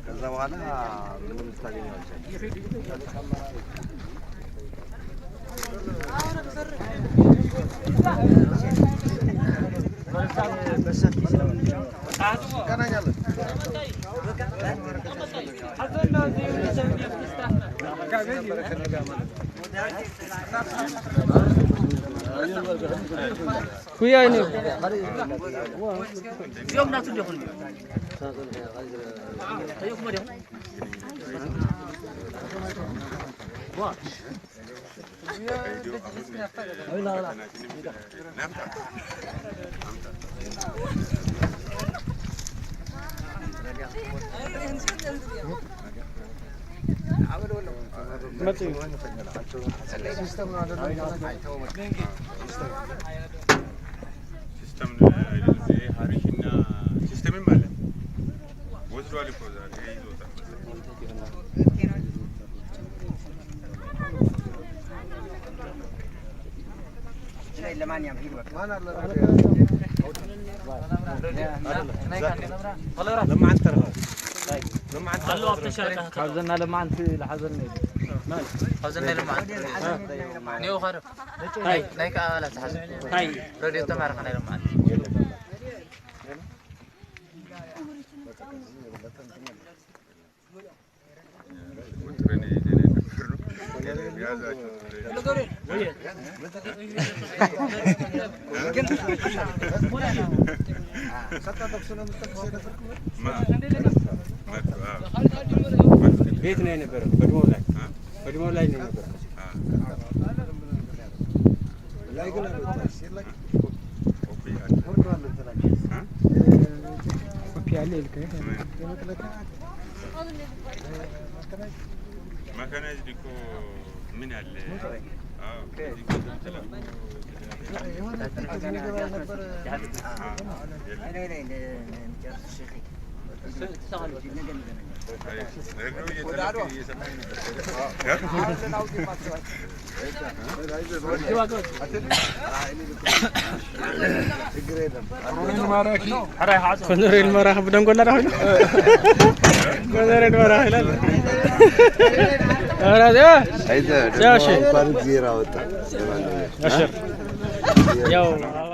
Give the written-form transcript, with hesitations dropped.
ከዛ በኋላ ምንም ልታገኘው kuya ini يوم لا تدخل أيكم اليوم حزنا لما انت لحزنا حزنا لما نيو خرب هاي نايك على تحزن هاي راديو تمار خنا لما ቤት ነው የነበረው በድሞ ላይ ነው የነበረው ላይ ግን ኮፒ ያለ ይልከኝ መካናይዝ ዲኮ ምን ያለ አዎ كنور المراح بدون كل راح كنور المراح لا هذا يا شيخ زيرا وتا أشر يا